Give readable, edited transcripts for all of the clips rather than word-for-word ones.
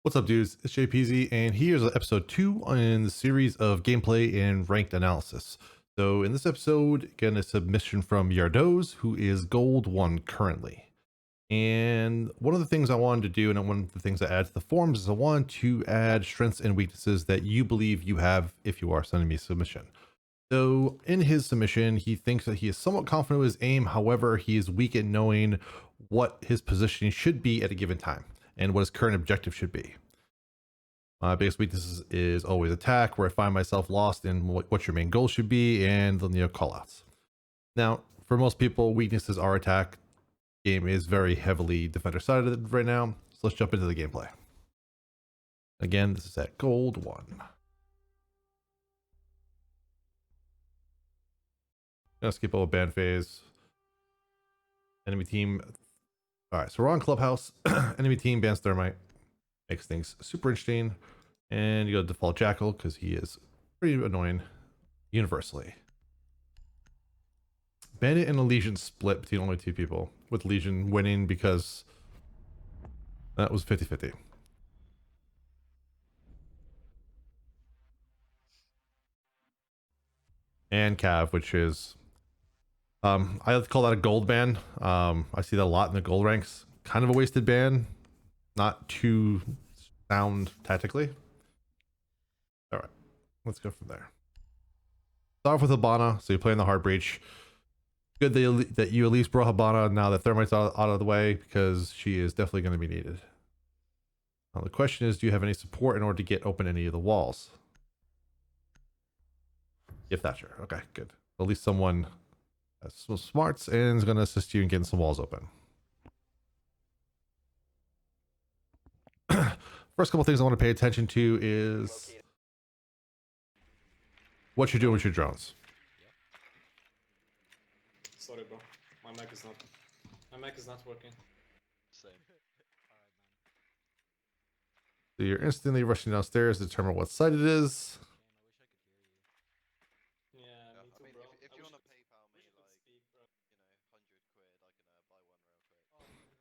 What's up, dudes? It's Jpeasy, and here's episode 2 in the series of gameplay and ranked analysis. So, in this episode, again, a submission from Yardos, who is gold 1 currently. And one of the things I wanted to do, and one of the things I add to the forums, is I want to add strengths and weaknesses that you believe you have if you are sending me a submission. So, in his submission, he thinks that he is somewhat confident with his aim, however, he is weak at knowing what his positioning should be at a given time and what his current objective should be. My biggest weakness is always attack, where I find myself lost in what your main goal should be and the callouts. Now, for most people, weaknesses are attack. Game is very heavily defender sided right now, so let's jump into the gameplay. Again, this is at gold 1. Gonna skip over ban phase. Enemy team. Alright, so we're on Clubhouse. Enemy team bans Thermite. Makes things super interesting. And you go default Jackal because he is pretty annoying universally. Bandit and a Legion split between only 2 people, with Legion winning because that was 50-50. And Cav, which is I like to call that a gold ban. I see that a lot in the gold ranks. Kind of a wasted ban, not too sound tactically. All right, let's go from there. Start off with Habana, so you're playing the hard breach. Good that you at least brought Habana now that Thermite's out of the way, because she is definitely going to be needed. Now the question is, do you have any support in order to get open any of the walls? Give Thatcher. Okay, good. At least someone has some smarts and is going to assist you in getting some walls open. First couple things I want to pay attention to is what you're doing with your drones. Sorry, bro. My mic is not working. Same. So you're instantly rushing downstairs to determine what site it is. Yeah, me too, I mean, bro. if I you wish want to I could- PayPal me wish I like, could speak, bro. £100, I can buy one real quick. Oh, right, that sounds good.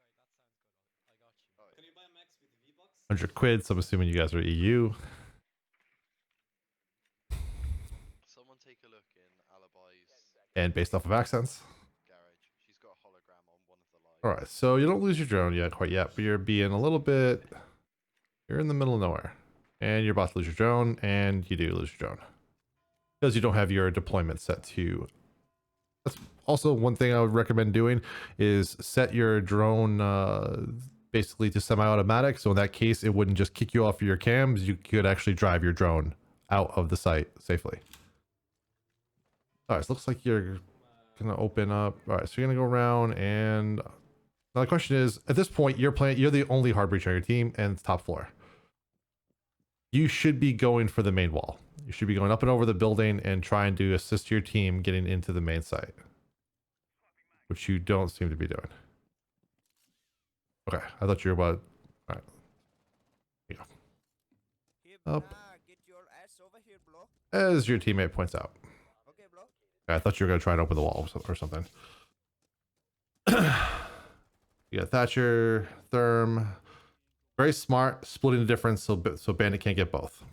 I got you. Oh, Can yeah. you buy Max with V-Bucks? 100 quid, so I'm assuming you guys are EU. Someone take a look in Alibi's And based off of accents. garage. She's got a hologram on one of the lights. Alright, so you don't lose your drone yet, quite yet, but you're being a little bit... You're in the middle of nowhere. And you're about to lose your drone, and you do lose your drone. Because you don't have your deployment set to... That's also one thing I would recommend doing, is set your drone basically to semi-automatic, so in that case, it wouldn't just kick you off your cams, you could actually drive your drone out of the site safely. Alright, so looks like you're gonna open up. Alright, so you're gonna go around, and now the question is, at this point, you're the only hard breach on your team, and it's top floor. You should be going for the main wall. You should be going up and over the building and trying to assist your team getting into the main site, which you don't seem to be doing. Okay, I thought you were about... Alright. Here you go. Up. Get your ass over here, bro. As your teammate points out. Okay, bro. I thought you were going to try and open the wall or something. You got Thatcher, Therm. Very smart, splitting the difference so Bandit can't get both.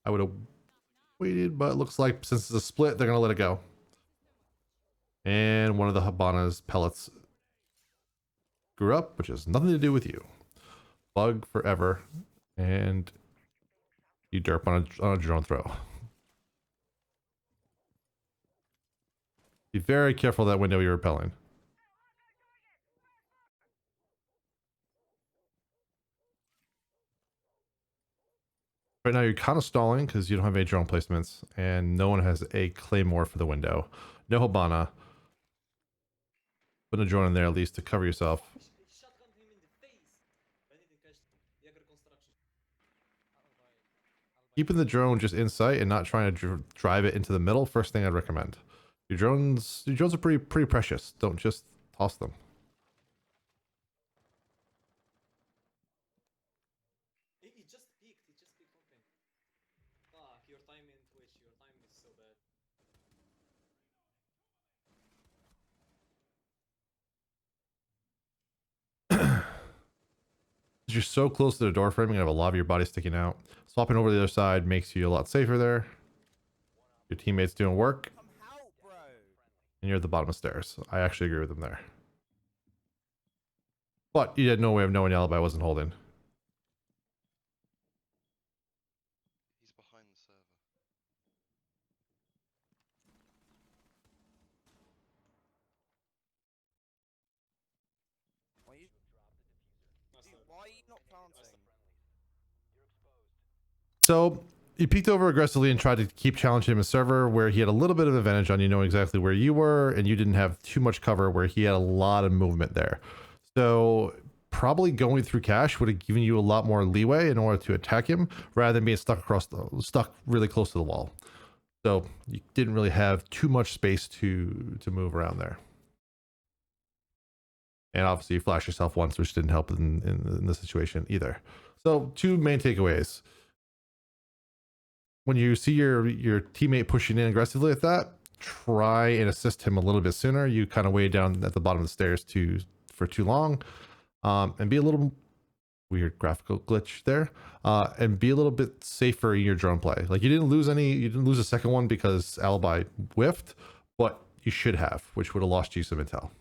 I would have waited, but it looks like since it's a split, they're going to let it go. And one of the Habana's pellets grew up, which has nothing to do with you. Bug forever. And you derp on a drone throw. Be very careful of that window you're repelling. Right now you're kind of stalling because you don't have any drone placements and no one has a claymore for the window. No Habana. Put a drone in there at least to cover yourself. Shotgun him in the face. I need to catch Jaeger construction. Keeping the drone just in sight and not trying to drive it into the middle, first thing I'd recommend. Your drones are pretty precious. Don't just toss them. It just peaked. It just peaked open. Fuck, your timing, Twitch. Your timing is so bad. You're so close to the door framing, you have a lot of your body sticking out. Swapping over to the other side makes you a lot safer there. Your teammates doing work, Come help, bro. and you're at the bottom of the stairs. I actually agree with them there. But you had no way of knowing the alibi wasn't holding. He's behind the server. Why you, Nice dude, start. why are you not planting? So you peeked over aggressively and tried to keep challenging him a server where he had a little bit of advantage on you knowing exactly where you were, and you didn't have too much cover where he had a lot of movement there. So probably going through cache would have given you a lot more leeway in order to attack him rather than being stuck really close to the wall. So you didn't really have too much space to move around there. And obviously you flashed yourself once, which didn't help in the situation either. So two main takeaways. When you see your teammate pushing in aggressively like that, try and assist him a little bit sooner. You kind of weighed down at the bottom of the stairs for too long, and be a little weird graphical glitch there, and be a little bit safer in your drone play. Like you didn't lose a second one because alibi whiffed, but you should have, which would have lost you some intel.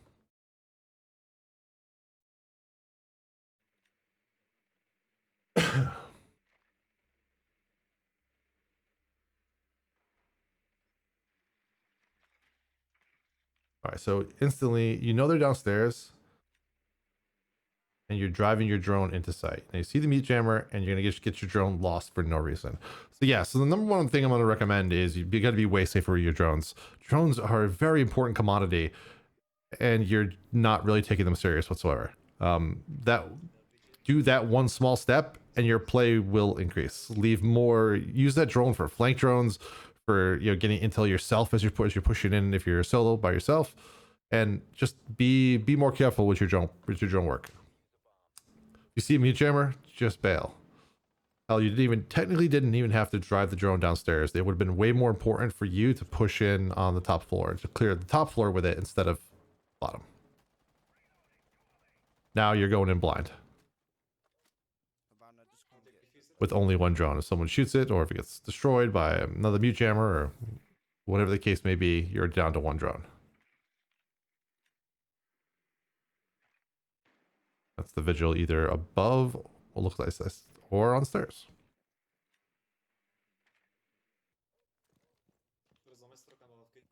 All right, so instantly, you know they're downstairs, and you're driving your drone into sight. And you see the mute jammer, and you're gonna get your drone lost for no reason. So yeah, so the number one thing I'm gonna recommend is you gotta be way safer with your drones. Drones are a very important commodity, and you're not really taking them serious whatsoever. Do that one small step, and your play will increase. Use that drone for flank drones, for getting intel yourself as you're pushing in if you're solo by yourself, and just be more careful with your drone work. If you see a mute jammer, just bail. Hell, you technically didn't even have to drive the drone downstairs. It would have been way more important for you to push in on the top floor, to clear the top floor with it instead of bottom. Now you're going in blind Havana, just come get it. with only one drone. If someone shoots it, or if it gets destroyed by another mute jammer, or whatever the case may be, you're down to one drone. That's the vigil either above what looks like this or on stairs. Rozumiesz trochę malutki?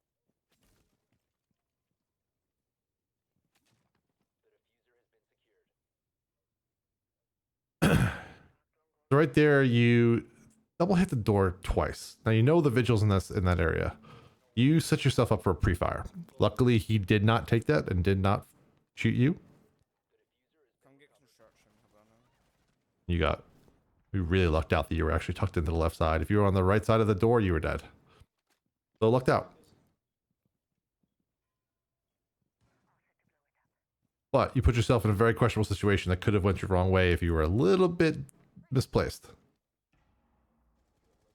So right there, you double hit the door twice. Now you know the vigil's in that area. You set yourself up for a pre-fire. Luckily, he did not take that and did not shoot you. Come get construction, Havana. We really lucked out that you were actually tucked into the left side. If you were on the right side of the door, you were dead. So lucked out. But you put yourself in a very questionable situation that could have went your wrong way if you were a little bit misplaced.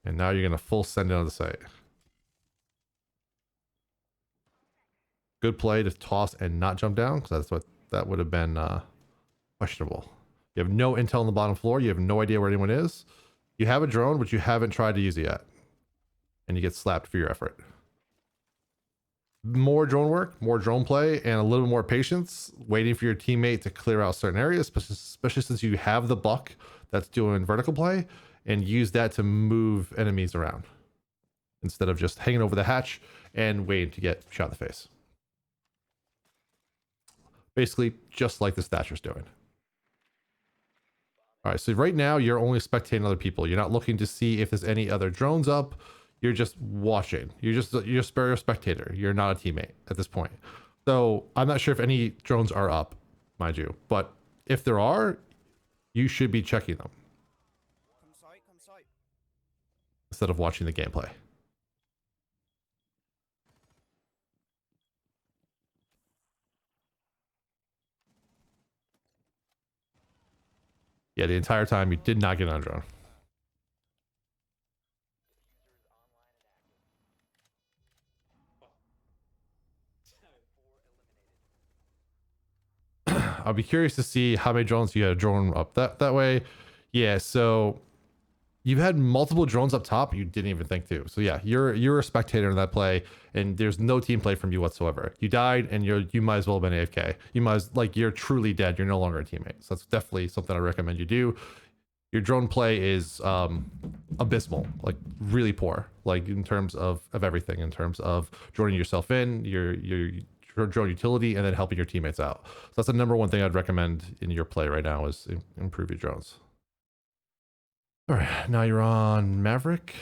And now you're going to full send it on the site. Good play to toss and not jump down, because that would have been questionable. You have no intel on the bottom floor. You have no idea where anyone is. You have a drone, but you haven't tried to use it yet. And you get slapped for your effort. More drone work, more drone play, and a little more patience, waiting for your teammate to clear out certain areas, especially since you have the buck that's doing vertical play, and use that to move enemies around instead of just hanging over the hatch and waiting to get shot in the face. Basically, just like the Thatcher's doing. All right, so right now you're only spectating other people. You're not looking to see if there's any other drones up. You're just watching. You're a spectator. You're not a teammate at this point. So I'm not sure if any drones are up, mind you. But if there are, you should be checking them Come sight. instead of watching the gameplay. Yeah, the entire time you did not get on a drone. I'll be curious to see how many drones you had a drone up that way. Yeah, so you've had multiple drones up top you didn't even think to. So yeah, you're a spectator in that play, and there's no team play from you whatsoever. You died, and you might as well have been AFK. You might as, like, you're truly dead. You're no longer a teammate. So that's definitely something I recommend you do. Your drone play is abysmal, like really poor, like in terms of everything, in terms of joining yourself in, your drone utility, and then helping your teammates out. So that's the number one thing I'd recommend in your play right now is improve your drones. All right, now you're on Maverick.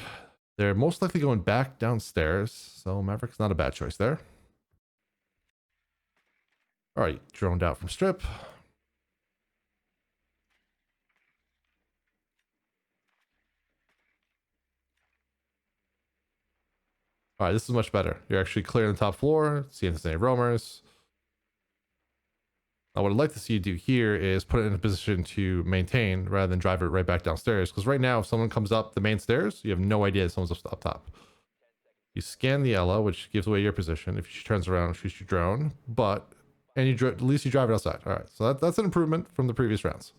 They're most likely going back downstairs, so Maverick's not a bad choice there. All right, droned out from strip. All right, this is much better. You're actually clearing the top floor, seeing if there's any roamers. Now, what I'd like to see you do here is put it in a position to maintain rather than drive it right back downstairs. Because right now, if someone comes up the main stairs, you have no idea that someone's up top. You scan the Ella, which gives away your position. If she turns around and shoots your drone, and at least you drive it outside. All right, so that's an improvement from the previous rounds.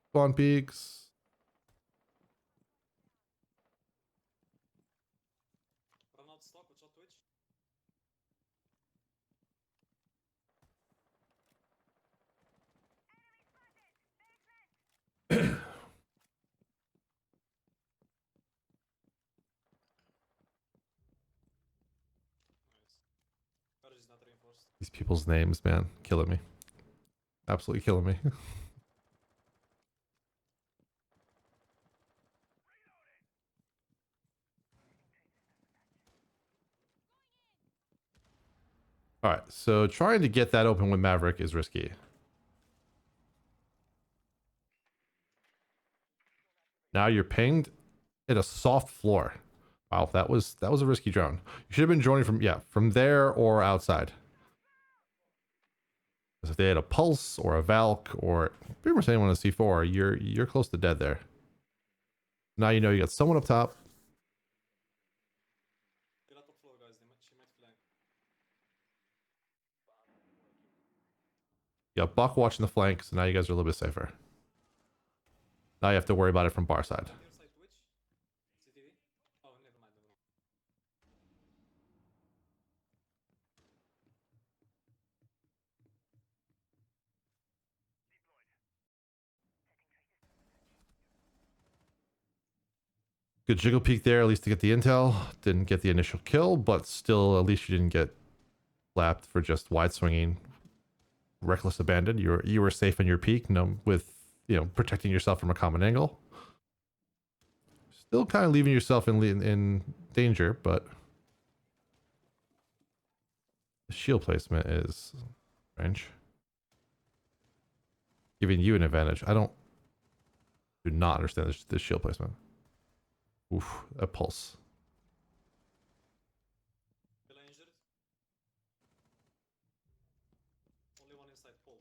Spawn peaks. Run out stock, watch out Twitch. Nice. Courage is not reinforced. These people's names, man, killing me. Absolutely killing me. All right, so trying to get that open with Maverick is risky. Now you're pinged at a soft floor. Wow, that was a risky drone. You should have been droning from there or outside. Because if they had a pulse or a Valk or pretty much anyone on C4, you're close to dead there. Now you know you got someone up top. Kill at top floor, guys. She might flank. You got Buck watching the flank, so now you guys are a little bit safer. Now you have to worry about it from bar side. Near side Twitch. CTV. Oh, never mind. Good jiggle peek there, at least to get the intel. Didn't get the initial kill, but still, at least you didn't get lapped for just wide swinging, reckless abandon. You were safe in your peak, with protecting yourself from a common angle. Still kind of leaving yourself in danger, but the shield placement is strange, giving you an advantage. Do not understand this shield placement. Oof, a pulse. Kill injured. Only one inside pulse.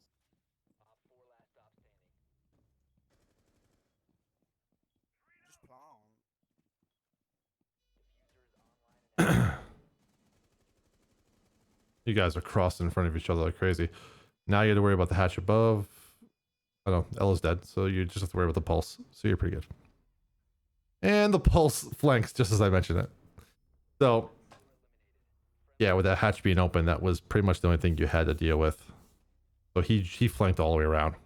Just plant. You guys are crossing in front of each other like crazy. Now you have to worry about the hatch above. I don't know, Ella's dead, so you just have to worry about the pulse. So you're pretty good. And the pulse flanks just as I mentioned it. So yeah, with that hatch being open, that was pretty much the only thing you had to deal with. So he flanked all the way around.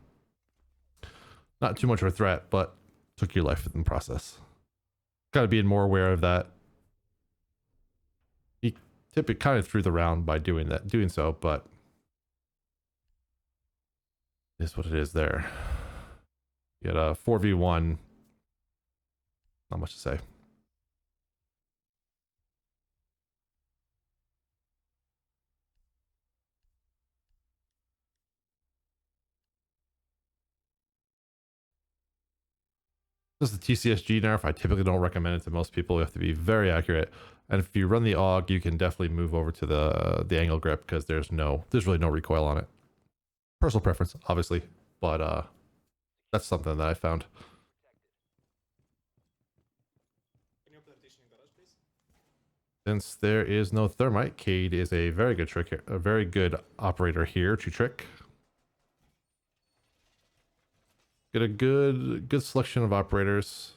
Not too much of a threat, but took your life in the process. Kind of being more aware of that. He typically kind of threw the round by doing so, but it is what it is there. You got a 4v1. Not much to say. This is the TCSG nerf. I typically don't recommend it to most people. You have to be very accurate. And if you run the AUG, you can definitely move over to the angle grip because there's really no recoil on it. Personal preference, obviously, but that's something that I found. Can you open the partition in garage, please? Since there is no thermite, Cade is a very good trick, a very good operator here to trick. Get a good selection of operators.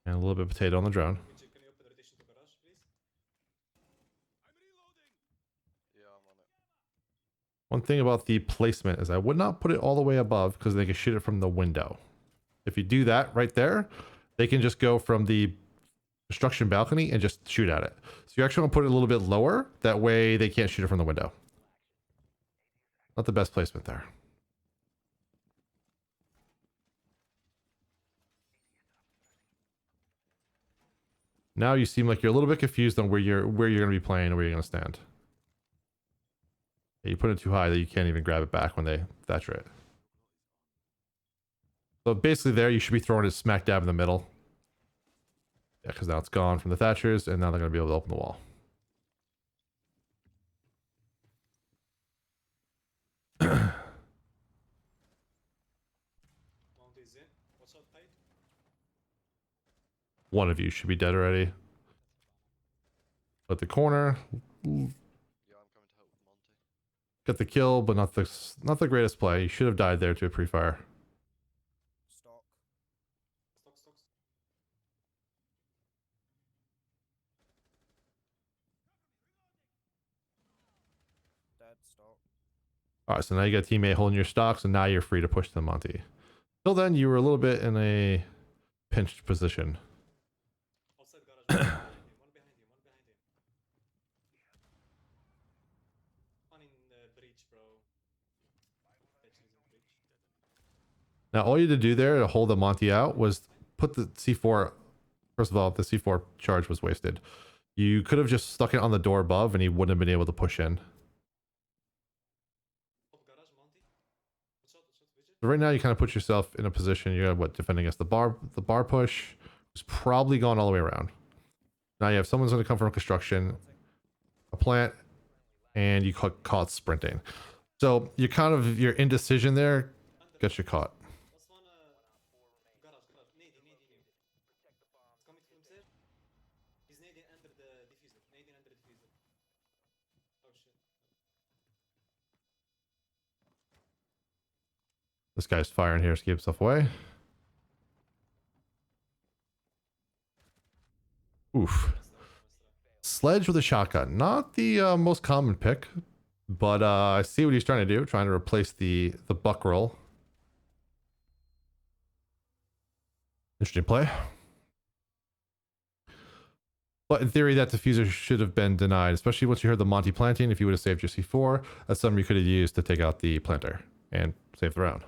And a little bit of potato on the drone. Can you open rotation to garage, please? Yeah, I'm on it. One thing about the placement is I would not put it all the way above because they can shoot it from the window. If you do that right there, they can just go from the construction balcony and just shoot at it. So you actually want to put it a little bit lower. That way they can't shoot it from the window. Not the best placement there. Now you seem like you're a little bit confused on where you're going to be playing and where you're going to stand. Yeah, you put it too high that you can't even grab it back when they thatcher it. So basically there you should be throwing it smack dab in the middle. Yeah, because now it's gone from the thatchers and now they're going to be able to open the wall. Mount is in. Watch out, tight. One of you should be dead already. But the corner, Yeah, I'm coming to help with Monty. got the kill, but not the greatest play. You should have died there to a pre-fire. Stock. Stock. Dead. Stock. All right, so now you got a teammate holding your stocks, and now you're free to push them, Monty. Till then, you were a little bit in a pinched position. Outside garage. One behind him. One in the breach, bro. Catching in breach. Now, all you had to do there to hold the Monty out was put the C4. First of all, the C4 charge was wasted. You could have just stuck it on the door above, and he wouldn't have been able to push in. Top garage, Monty. Watch out, widget. So right now, you kind of put yourself in a position. You're defending against the bar push. It's probably gone all the way around. Now you have someone's going to come from construction, a plant, and you caught sprinting. So you're kind of your indecision there gets you caught. Last one, garage. Nading him. It's coming from there. He's nading under the diffuser. Oh shit. This guy's firing here to keep himself away. Oof. Sledge with a shotgun. Not the most common pick, but I see what he's trying to do, trying to replace the buck roll. Interesting play. But in theory, that diffuser should have been denied, especially once you heard the Monty planting. If you would have saved your C4, that's something you could have used to take out the planter and save the round.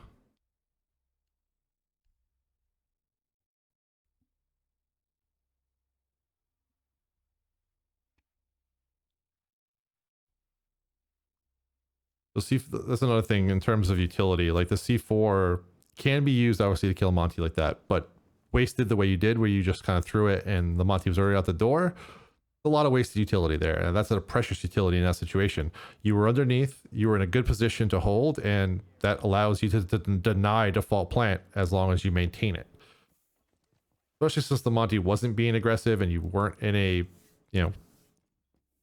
So that's another thing in terms of utility. Like the C4 can be used obviously to kill Monty like that, but wasted the way you did, where you just kind of threw it and the Monty was already out the door. A lot of wasted utility there, and that's a precious utility in that situation. You were underneath, you were in a good position to hold, and that allows you to deny default plant as long as you maintain it. Especially since the Monty wasn't being aggressive and you weren't in a,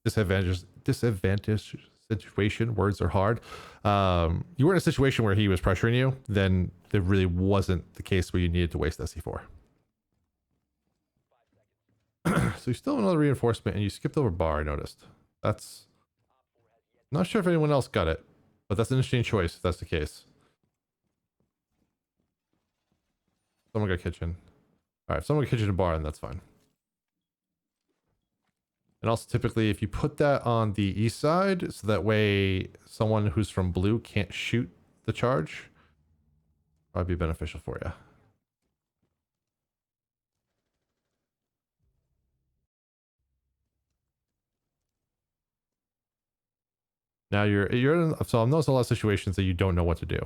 disadvantage situation. Words are hard. You were in a situation where he was pressuring you, then there really wasn't the case where you needed to waste SC4. So you still have another reinforcement and you skipped over bar, I noticed. That's not sure if anyone else got it, but that's an interesting choice if that's the case. Someone got kitchen. All right, if someone got kitchen and bar, then that's fine. And also typically if you put that on the east side, so that way someone who's from blue can't shoot the charge, probably be beneficial for you. Now so I've noticed a lot of situations that you don't know what to do.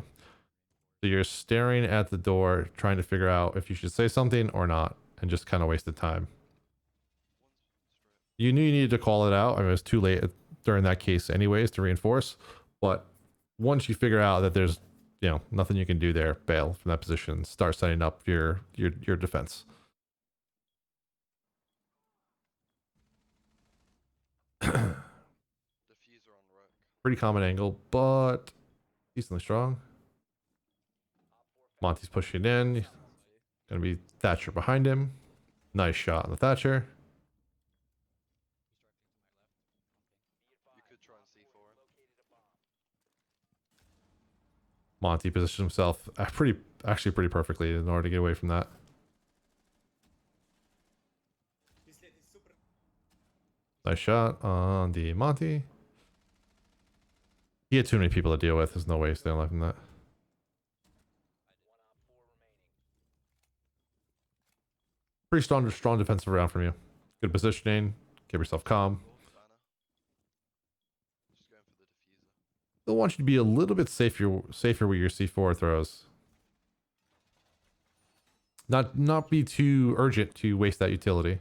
So you're staring at the door, trying to figure out if you should say something or not, and just kind of wasted time. You knew you needed to call it out. I mean, it was too late during that case anyways to reinforce. But once you figure out that there's, you know, nothing you can do there. Bail from that position. Start setting up your defense. Diffuser on rook. Pretty common angle, but decently strong. Monty's pushing in. Gonna be Thatcher behind him. Nice shot on the Thatcher. You could try and C4 him. Monty positions himself actually pretty perfectly in order to get away from that. This late is super. Nice shot on the Monty. He had too many people to deal with. There's no way he's staying alive from that. Pretty strong defensive round from you. Good positioning. Keep yourself calm. Banner. Just going for the diffuser. They'll want you to be a little bit safer with your C4 throws. Not be too urgent to waste that utility.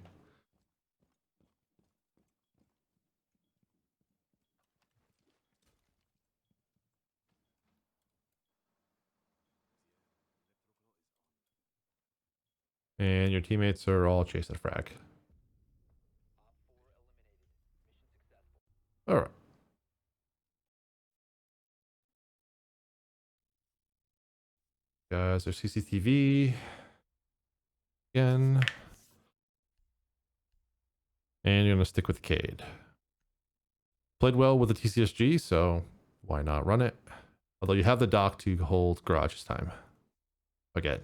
And your teammates are all chasing frag. All right. Guys, there's CCTV again. And you're going to stick with Cade. Played well with the TCSG, so why not run it? Although you have the dock to hold garage this time. Again.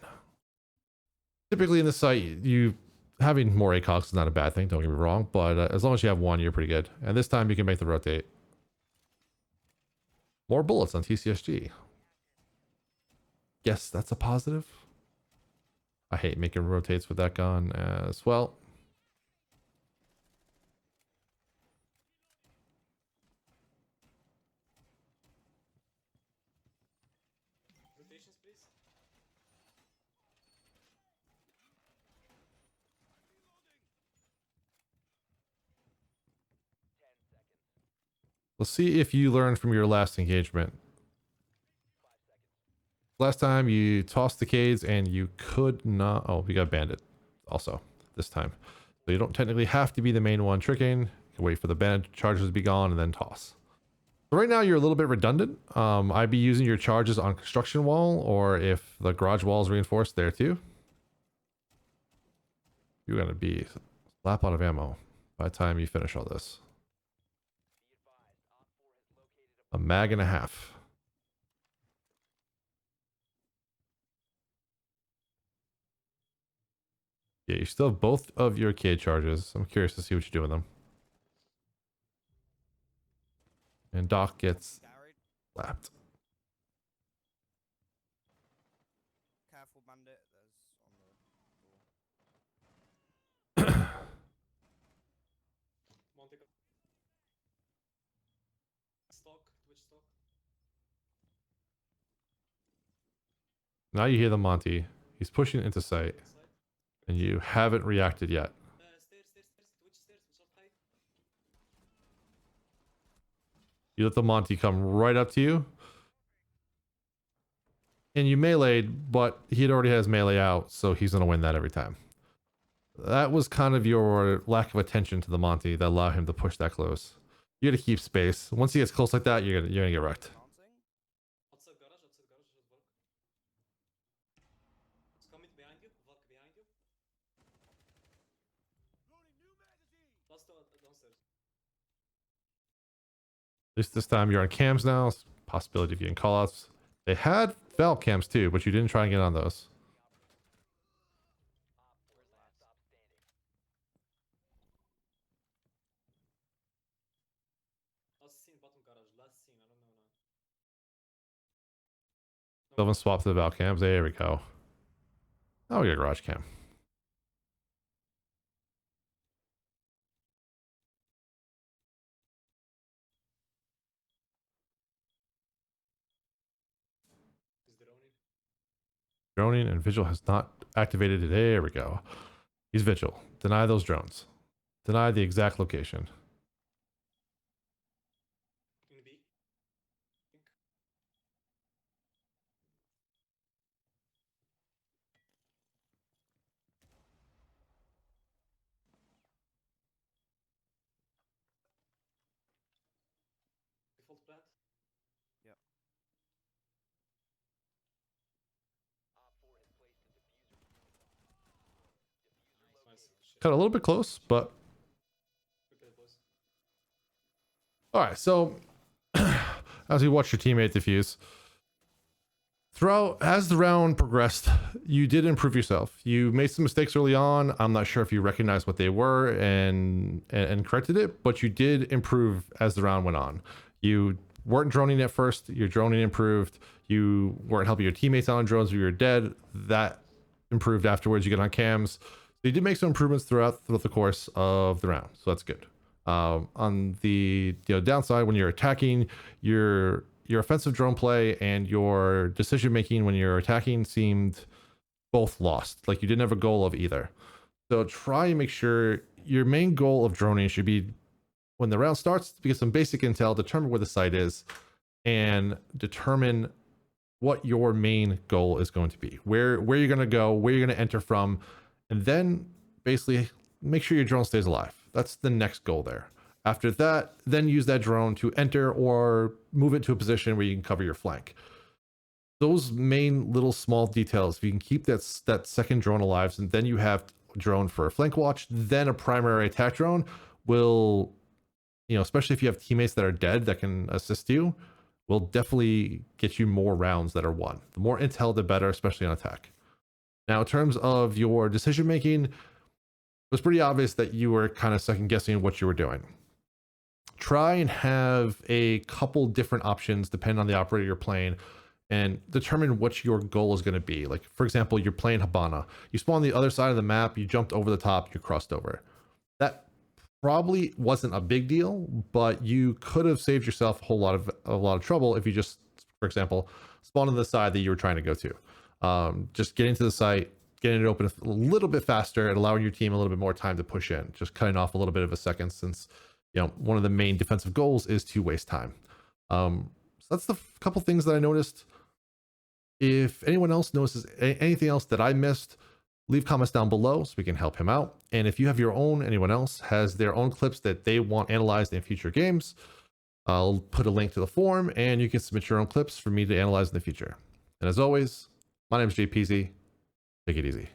Typically in this site, you having more ACOGs is not a bad thing, don't get me wrong, but as long as you have one, you're pretty good. And this time you can make the rotate. More bullets on TCSG. Yes, that's a positive. I hate making rotates with that gun as well. Rotations, please. Let's see if you learned from your last engagement. Last time you tossed the Cades and you could not... Oh, we got bandit also this time. So you don't technically have to be the main one tricking. You can wait for the bandit charges to be gone and then toss. So right now you're a little bit redundant. I'd be using your charges on construction wall, or if the garage wall is reinforced there too. You're going to be slap out of ammo by the time you finish all this. A mag and a half. Yeah, you still have both of your K charges. I'm curious to see what you do with them. And Doc gets Garage. slapped. Careful, bandit. There's on the door. Monte. Stock. Twitch stock. Now you hear the Monty. He's pushing into sight, Side. and you haven't reacted yet. Stairs. Twitch stairs. Which are high. You let the Monty come right up to you. And you meleeed, but he'd already had his melee out, so he's going to win that every time. That was kind of your lack of attention to the Monty that allowed him to push that close. You got to keep space. Once he gets close like that, you're gonna get wrecked. Dancing. Outside garage should work. It's coming behind you. Valk behind you. Last downstairs. At least this time you're on cams now. Possibility of getting callouts. They had Valk cams too, but you didn't try and get on those. Last scene, bottom garage. Last scene. I don't know now. Someone swap to the Valk cams. There we go. Now we got a garage cam. Is droning. Droning and Vigil has not activated it. There we go. He's Vigil. Deny those drones. Deny the exact location. In B. cut a little bit close, but Quick kill, boys. all right. So as you watch your teammate defuse, throughout as the round progressed, you did improve yourself. You made some mistakes early on. I'm not sure if you recognized what they were and corrected it, but you did improve as the round went on. You weren't droning at first. Your droning improved. You weren't helping your teammates out on drones when you were dead. That improved afterwards. You get on cams. So you did make some improvements throughout the course of the round. So that's good. On the downside, when you're attacking, your offensive drone play and your decision making when you're attacking seemed both lost. Like you didn't have a goal of either. So try and make sure your main goal of droning should be, when the round starts, to get some basic intel, determine where the site is, and determine what your main goal is going to be, where you're going to go, where you're going to enter from, and then basically make sure your drone stays alive. That's the next goal there. After that, then use that drone to enter or move it to a position where you can cover your flank. Those main little small details, if you can keep that second drone alive, and then you have a drone for a flank watch, then a primary attack drone will, especially if you have teammates that are dead that can assist you, will definitely get you more rounds that are won. The more intel, the better, especially on attack. Now, in terms of your decision making, it was pretty obvious that you were kind of second guessing what you were doing. Try and have a couple different options depending on the operator you're playing, and determine what your goal is going to be. Like, for example, you're playing Habana. You spawn on the other side of the map, you jumped over the top, you crossed over. That probably wasn't a big deal, but you could have saved yourself a lot of trouble if you just, for example, spawned on the side that you were trying to go to. Just getting to the site, getting it open a little bit faster, and allowing your team a little bit more time to push in, just cutting off a little bit of a second, since one of the main defensive goals is to waste time. So that's the couple things that I noticed. If anyone else notices anything else that I missed, leave comments down below so we can help him out. And if you have your own, anyone else has their own clips that they want analyzed in future games, I'll put a link to the forum and you can submit your own clips for me to analyze in the future. And as always, my name is Jpeasy. Take it easy.